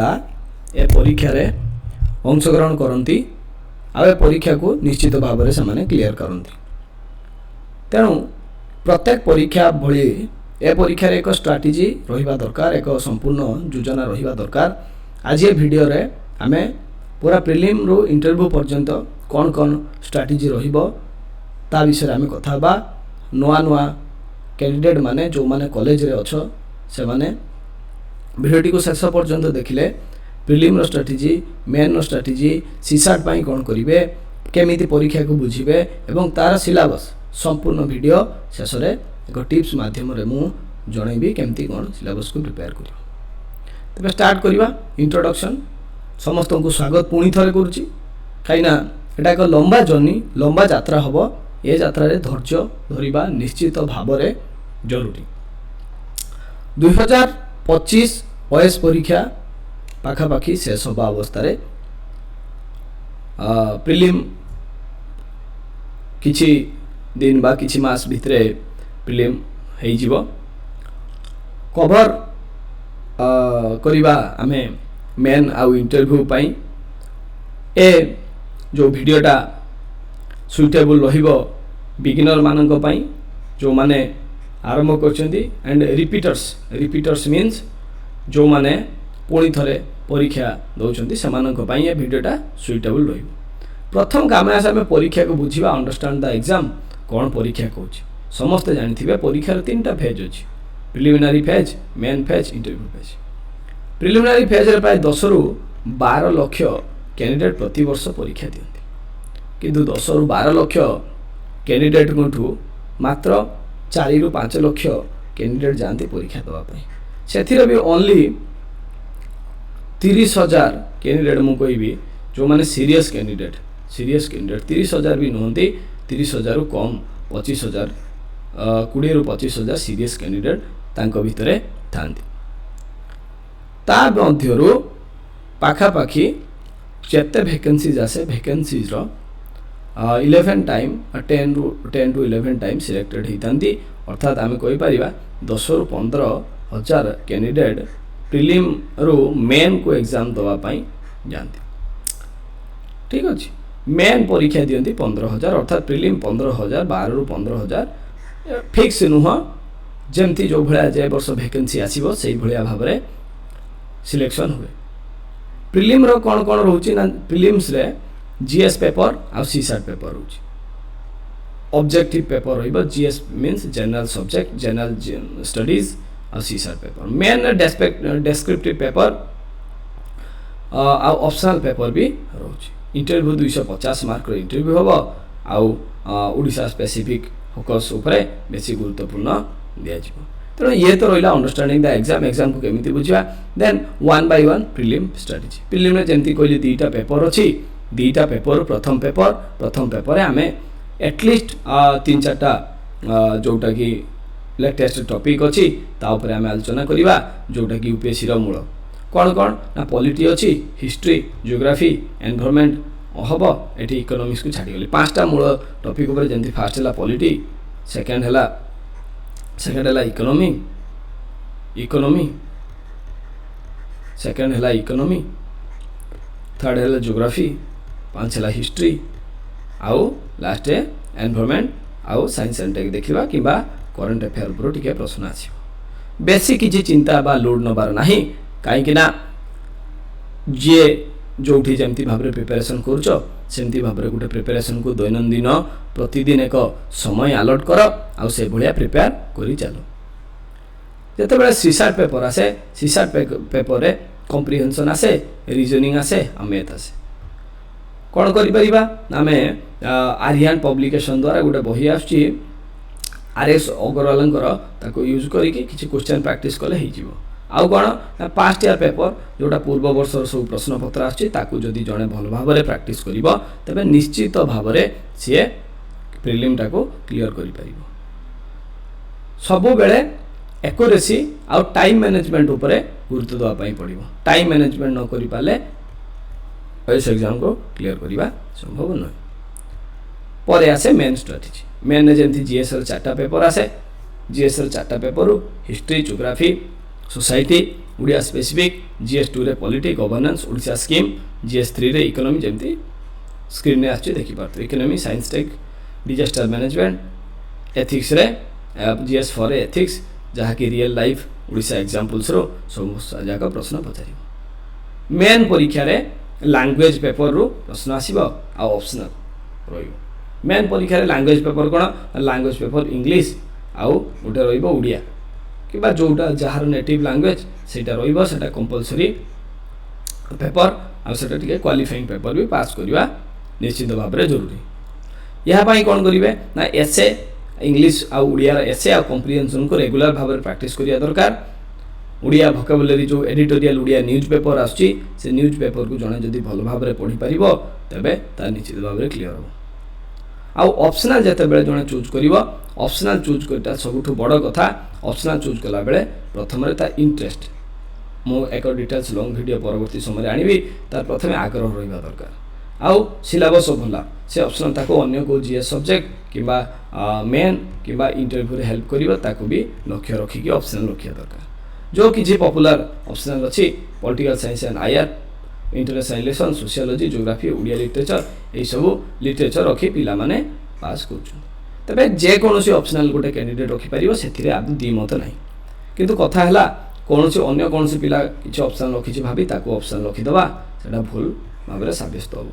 ए परीक्षा रे अंशग्रहण करती आ परीक्षा को निश्चित भाव में से क्लीयर करती। तेणु प्रत्येक परीक्षा भली ए परीक्षा एक स्ट्राटेजी रहिबा दरकार, एक संपूर्ण योजना रहिबा दरकार। आज ये वीडियो रे आमे पूरा प्रिलिम रो इंटरव्यू पर्यंत कौन कौन स्ट्राटेजी रहिबो ता विषय आमे कथा बा। नुआ नुआ कैंडिडेट माने जो माने कॉलेज रे अछ से माने वीडियो को शेष पर्यंत देखिले प्रिलिम रो स्ट्रेटजी, मेन रो स्ट्रेटजी, सीसाट पाई कोन करिवे, केमिति परीक्षा को बुझिबे एवं तार सिलेबस संपूर्ण वीडियो शेष रे एक टिप्स माध्यम रे मु जणैबी केमिति कोन सिलेबस को प्रिपेयर करियो। तबे स्टार्ट करिवा। इंट्रोडक्शन समस्त को स्वागत पुणी थरे करूची, काइना एटा एक लंबा जर्नी, लंबा यात्रा हबो। ए यात्रा रे धैर्य धरिबा निश्चित भाव रे जरूरी। 2025 ओएस परीक्षा पाखापाखि शेष हवा अवस्था रे प्रिलिम किछि दिन बा किछि मास भितरे प्रिलिम हेइ जिवो। कवर करिबा आमे मेन आउ इंटरव्यू पाई। ए जो वीडियोटा सुइटेबल रहिबो बिगिनर मानक पाई जो माने आरंभ करछन्ती एंड रिपीटर्स मीन्स जो माने पुणी थरे परीक्षा दउछन्ती सेमानक पाई ए वीडियोटा सुइटेबल रहिबो। प्रथम काम आसे हमें परीक्षा को बुझिबा, अंडरस्टैंड द एग्जाम कोन परीक्षा कहूछि। समस्त जानिथिबे परीक्षा रे तीनटा फेज अछि, preliminary phase, main phase, interview phase. Preliminary phase रे प्राय 10 रु 12 लाख कैंडिडेट प्रति वर्ष परीक्षा दियंती, किंतु 10 रु 12 लाख कैंडिडेट कोठू मात्र 4 रु 5 लाख कैंडिडेट जानते परीक्षा दवा पई। सेथिरे भी ओनली 30,000 कैंडिडेट मु कहबी जो माने सीरियस कैंडिडेट 30,000 भी नहंती, 30,000 रु कम 25,000 20 रु 25,000 सीरियस कैंडिडेट तांको भितरे थांती। ता मध्यरु पाखापाखि जेते वैकेंसीज आसे वैकेंसीज रो 11 टाइम 10 टू 11 टाइम सिलेक्टेड होती। अर्थात आम कही पारिबा 10 रु 15,000 कैंडिडेट प्रिलिम रु मेन को एग्जाम दवा पाई जानती। ठीक अच्छे, मेन परीक्षा दियंती 15,000, अर्थात प्रिलिम 15,000, 12 रु 15,000 फिक्स नुह। जमती जो भलिया जे वर्ष वैकेंसी आसीबो सेही भलिया भाव रे सिलेक्शन हुए। प्रिलिम रो कोन कोन रहउची ना, प्रिलिम्स रे जीएस पेपर आ सीसाट पेपर होची। ऑब्जेक्टिव पेपर होइबो, GS means general subject, general studies आ CSAT paper. Main descriptive paper आ ऑप्शनल पेपर भी रहउची। इंटरव्यू 250 मार्क रो इंटरव्यू होबो आ ओडिसा स्पेसिफिक फोकस ऊपर बेसी गुरुत्वपूर्ण दिया जिवो। तो ये तो रहिला अंडरस्टैंडिंग द एग्जाम को केमिति बुझिबा। Then one by one prelim strategy. Prelim रे जेंति कहली दीटा पेपर अछि, दीटा पेपर प्रथम पेपर आमे एटलिस्ट 3-4टा जोटा कि लेटेस्ट टॉपिक अछि ता ऊपर आमे आलोचना करिबा, जोटा कि यूपीएससी रो मूल कोन कोन ना पॉलिटी अछि, हिस्ट्री, ज्योग्राफी, एनवायरनमेंट हबो। एठी इकोनॉमिक्स को छाडी गेली 5टा मूल टॉपिक ऊपर जेंति फर्स्ट हला पॉलिटी, सेकंड हला इकोनॉमी, सेकंड हला इकोनॉमी, थर्ड हला ज्योग्राफी, 5 हला हिस्ट्री आउ लास्ट एनवायरनमेंट आउ साइंस एंड टेक देखिबा किबा करंट अफेयर ऊपर टिके प्रश्न आछिबो। बेसी किछि चिंता बा लोड नबार नाही, काई कि ना जे जोठी जेमती भाबरे प्रिपरेशन करछो सेमती भाबरे गुटे प्रिपरेशन को दैनंदिन प्रतिदिन एक समय अलॉट कर आ से भलिया प्रिपेयर करि चलो। जते बेले सीसाट पेपर आसे, सीसाट पेपर रे कॉम्प्रिहेंशन आसे, रीजनिंग आसे आ मैथ आसे। कोन करि परिबा आमे आर्यन पब्लिकेशन द्वारा गुटे बही आछि आरएस अग्रवालंकर ताको यूज करी कि किछि क्वेश्चन प्रैक्टिस कले हे जिवो। आउ कोन ना पास्ट ईयर पेपर जोटा पूर्व वर्ष सब प्रश्न पत्र आछि ताको जदि जणे भल भाव रे प्रैक्टिस करिवो तबे निश्चित भाव रे से प्रिलिम टाको क्लियर करि परिवो। सबो बेले एक्यूरेसी आउ टाइम मैनेजमेंट ऊपर गुरुत्व दवा पई पड़िवो। टाइम मैनेजमेंट न करि पाले इस एग्जाम को क्लियर करिबा संभव न। परे आसे मेन स्ट्रेटजी। मेन ने जेंति जीएस रो 4टा पेपर आसे, जीएस रो 4टा paper history, geography, society Odia specific, GS 2 रे polity governance Odisha scheme, GS 3 रे इकोनॉमी जेमती स्क्रीन में आछे देखि पारते economy science tech disaster management, ethics रे GS 4 रे एथिक्स जहा कि रियल लाइफ ओडिशा एग्जांपल्स रो सब जाका प्रश्न पचारि। मेन परीक्षा रे लैंग्वेज पेपर रो प्रश्न आसीबो आ ऑप्शनल रहिबो। मेन परीक्षा रे लैंग्वेज पेपर कोन लैंग्वेज पेपर इंग्लिश आउ गोटे रहिबो ओडिया किबा जोटा जहार नेटिव लैंग्वेज सेटा रहिबो सेटा कंपलसरी पेपर आ सेटा टिके क्वालिफाइंग पेपर भी पास करबा निश्चित भाव में जरूरी। यह पाई कोन करिवे ना एसे इंग्लिश आ ओडिया एसे आ कॉम्प्रिहेंशन को रेगुलर भाव में प्रैक्टिस करिया दरकार। ओडिया वोकाबुलरी जो एडिटोरियल ओडिया न्यूज पेपर आछी से न्यूज पेपर को जणे जदी भल भाव में पढी परिबो तबे ता निश्चित भाव में क्लियर हो। आ ऑप्शनल जते बेले जणे चूज करिवो ऑप्शनल चूज करता सबुठु बड़ कथा। ऑप्शनल चूज कला बेले प्रथम रे ता इंटरेस्ट मो एक डिटेल्स लॉन्ग वीडियो परवर्ती समय आनिबी तार प्रथमे आग्रह रहिबा दरकार। आउ सिलेबस भला से ऑप्शनल ताको अन्य को जीएस सब्जेक्ट किबा मेन किबा इंटरव्यू रे हेल्प करिवो ताको भी लक्ष्य रखी कि ऑप्शनल रखिया दरकार। जो कि जे पॉपुलर ऑप्शनल अछि political science and IR, international relation, sociology, geography, Odia literature ए सब लिटरेचर रखी पिला माने पास करछु। तबे जे कोनोसी ऑप्शनल गोटे कैंडिडेट रखि परिबो सेथिरे आदि दी मत नाही। किंतु कथा हला कोनोसी अन्य कोनोसी पिला किछि ऑप्शनल रखिछि भाबी ताको ऑप्शनल रखि दबा सेटा भूल भाबरे साबित हो।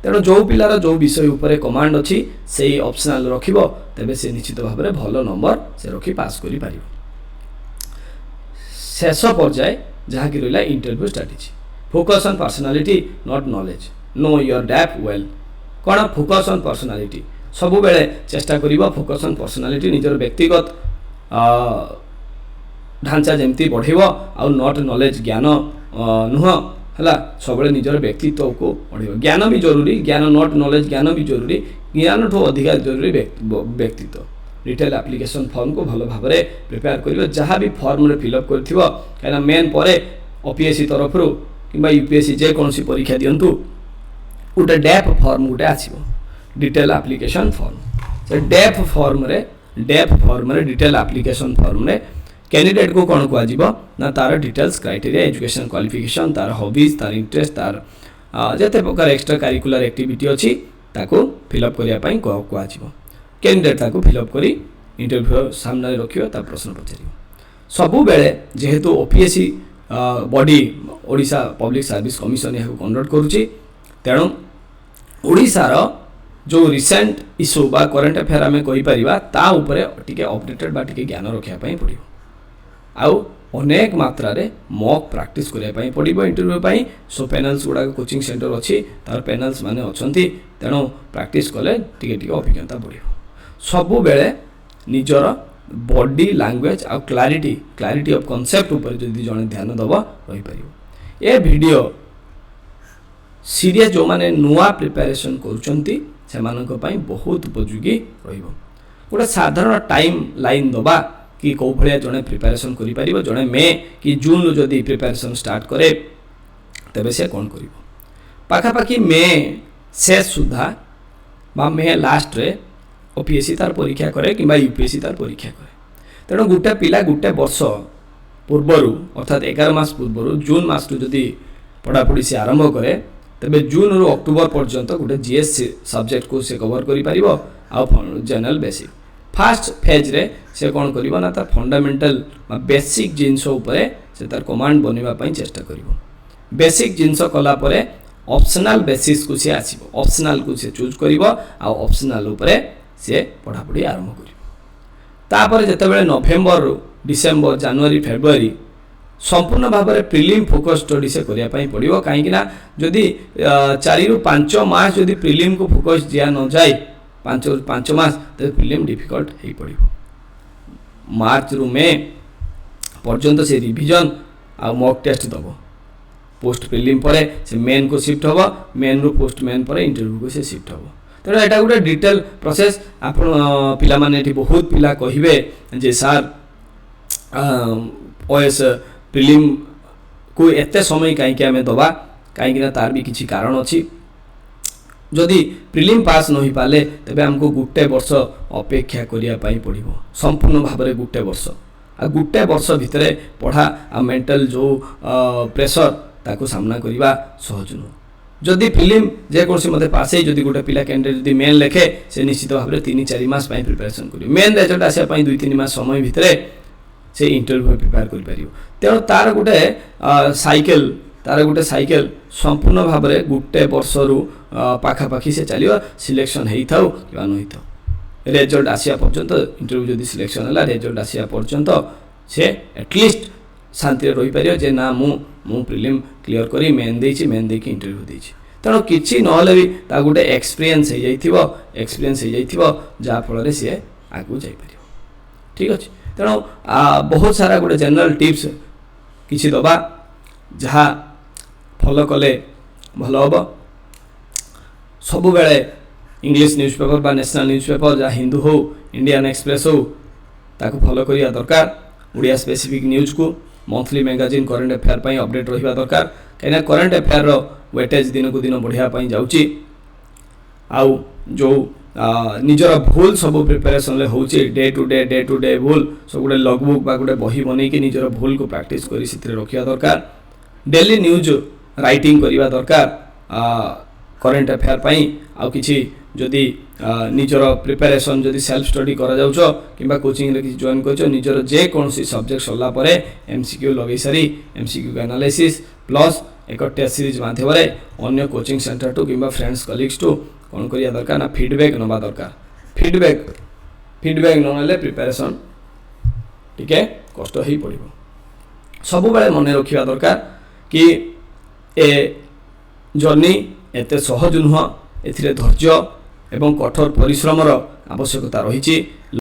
तेणु जो पिलार जो विषय उपरे कमांड अछि सेही ऑप्शनल रखिबो तबे से निश्चित भाबरे भलो नंबर से रखि पास करि परिबो। शेष पर्याय जहा कि रहिला interview strategy. Focus on personality not knowledge, know your depth well. Cone focus on personality सबु बेले चेष्टा करिबो फोकस ऑन पर्सनालिटी निजर व्यक्तिगत ढांचा जेमती बढ़ेबो आ नॉट नॉलेज ज्ञान नुह हला सब बेले निजर व्यक्तित्व को बढ़ेबो। ज्ञान भी जरूरी, ज्ञान नॉट नॉलेज ज्ञान भी जरूरी, ज्ञान ठो अधिक जरूरी व्यक्तित्व। रिटेल एप्लिकेशन फॉर्म को भलो भाव में प्रिपेयर करिबो जहाँ भी फॉर्म रे फिलअप करथिबो काना मेन परे ओपीएससी तरफ रो किबा यूपीएससी जे कोनसी परीक्षा दियंतु उटे डेप फॉर्म उटे आसीबो डिटेल एप्लिकेशन फॉर्म। से डेप फॉर्म रे डिटेल एप्लिकेशन फॉर्म रे कैंडिडेट को कौन कह ना तार डिटेल्स क्राइटेरिया एजुकेशन क्वालिफिकेशन तार हॉबीज तार इंटरेस्ट तार जते प्रकार एक्स्ट्रा करिकुलर एक्टिविटी अछि ताको फिलअप करिया पई कह कैंडिडेट ताको फिलअप करी इंटरव्यू सामने रखियो ता प्रश्न पचारियो। सबु बेले जेहेतु OPSC body Odisha public service commission यह कंडक्ट करूची तेणु ओडिशा रो जो रिसेंट इश्यू बा करंट अफेयर आम कहीपर ता उपरे टिके अपडेटेड बा टिके ज्ञान रखा पड़ो। आउ अनेक मात्रा रे मॉक प्रैक्टिस करने पड़ो इंटरव्यू पाई। सो पैनल्स गुड़ा कोचिंग सेंटर अच्छी तार पैनल्स माने अच्छी तेणु प्रैक्टिस कले टिके टिके अभिज्ञता बढ़ो। सबु बेले निजर बॉडी लैंग्वेज आ क्लैरिटी ऑफ कॉन्सेप्ट ऊपर जदि जने ध्यान दबा रही परियो। ए वीडियो सीरीज जो माने नुआ प्रिपरेशन करूचंती सेमानक पई बहुत उपयोगी रहिबो। गोटे साधारण टाइम लाइन दबा कि कौ भलिया जने प्रिपरेशन करि परिबो। जने मे कि जून रो जदि प्रिपरेशन स्टार्ट करे तबे से कोन करिवो पाखा पाखी मे से सुधा बा मे लास्ट रे ओपीएससी तार परीक्षा करे किंबा यूपीएससी तार परीक्षा करे। तेणु गोटे पिला गोटे वर्ष पूर्वरु अर्थात 11 मास पूर्वरु जून मास रु जदि पढ़ापढ़ी से आरंभ करे तबे जून रु अक्टोबर पर्यंत गोटे जीएस सब्जेक्ट को से कवर करि परिबो। आ जनरल बेसिक फास्ट फेज रे से कोन करिवो ना ता फंडामेंटल बा बेसिक जिंस उपरे से तार कमांड बनिबा पई चेष्टा करिवो। बेसिक जिंस कला परे ऑप्शनल बेसिस को से आसीबो। ऑप्शनल को से चूज करिवो आ ऑप्शनल उपरे से पढ़ापढ़ी आरंभ करिवो। तापर जते बेले नवेम्बर रु डिसेंबर जनवरी फेब्रुआरी संपूर्ण भाव में प्रिलिम फोकस स्टडी से करिया पई पड़िवो। काहे कि ना जदि 4 रु 5 मास जदि प्रिलिम को फोकस दिया न जाय 5 मास तो प्रिलिम डिफिकल्ट हे पड़िवो। मार्च रु मे पर्यंत से रिवीजन आ मॉक टेस्ट दबो। पोस्ट प्रिलिम परे से मेन को शिफ्ट हबो, मेन रु पोस्ट मेन परे इंटरव्यू को से शिफ्ट हबो। तेणु एटा गोटे डिटेल प्रोसेस आपण पिला माने एठी बहुत पिला कहिबे जे सर ओएस प्रिलिम को एते समय कहीं आम दबा कहीं तार भी किसी कारण अच्छी। जदि प्रिलिम पास नहीं पाले तेबे हमको गोटे वर्ष अपेक्षा करिया पई पड़िबो। संपूर्ण भाव में गोटे वर्ष आ गोटे वर्ष भितर पढ़ा आ मेंटल जो प्रेशर ताको सामना करवा सहज नुह जदि फिल्म जेकोसी मते पास जदि गोटे पिला कैंडिडेट जदि मेन लेखे से निश्चित भाव में 3-4 मास प्रिपरेशन कर मेन रिजल्ट आसा 2-3 मास समय भितर से इंटरव्यू प्रिपेयर कर पारियो तेणु तार गोटे साइकेल संपूर्ण भाव में गोटे वर्ष रु पाखापाखि से चलियो सिलेक्शन होता कि न होता रिजल्ट आसिया पर्यंत इंटरव्यू जदि सिलेक्शन है रिजल्ट आसिया पर्यंत से एटलिस्ट शांति रही पार जे ना मु प्रिलिम क्लियर करी मेन देछि मेन देकी इंटरव्यू देछि तेणु किछि नहले भी ता गोटे एक्सपीरियंस हो जाइथिबो जा फल सी आगु जाई पारियो ठीक अछि तेणु बहुत सारा गोटे जनरल टिप्स किछि दबा जहाँ फॉलो कले भल हम सब बेले इंग्लिश न्यूज़पेपर बा नेशनल न्यूज़पेपर जहाँ हिंदू हो इंडियन एक्सप्रेस हो ताको फॉलो करिया दरकार उड़िया स्पेसिफिक न्यूज को मंथली मैगजीन करंट अफेयर पाई अपडेट रहिबा दरकार कहीं करंट अफेयर रो वेटेज दिन को दिन बढ़िया पाई जाउची आउ जो निजर भूल सब प्रिपरेशन ले होची डे टू डे भूल सब गोटे लॉगबुक बा गोटे बही बनै कि निजर भूल को प्रैक्टिस करी सिथरे रखिया दरकार डेली न्यूज राइटिंग करिबा दरकार करंट अफेयर पाई आउ किछि जदि निजर प्रिपरेशन जदि सेल्फ स्टडी करा जाउछो किबा कोचिंग रे किछि जॉइन करछो निजर जे कोनसी सब्जेक्ट सरला परे एमसीक्यू लगै सारी एमसीक्यू एनालिसिस प्लस एक टेस्ट सीरीज माध्यम रे अन्य कोचिंग सेंटर टू किबा फ्रेंड्स कलीग्स टू कोन करिया दरकार ना फीडबैक नबा दरकार फीडबैक ननले प्रिपरेशन टिके कष्ट ही पड़िबो सब बेले मन रखिया दरकार कि ए जर्नी एते सहज नुह एथिरे धैर्य एवं कठोर परिश्रमर आवश्यकता रही।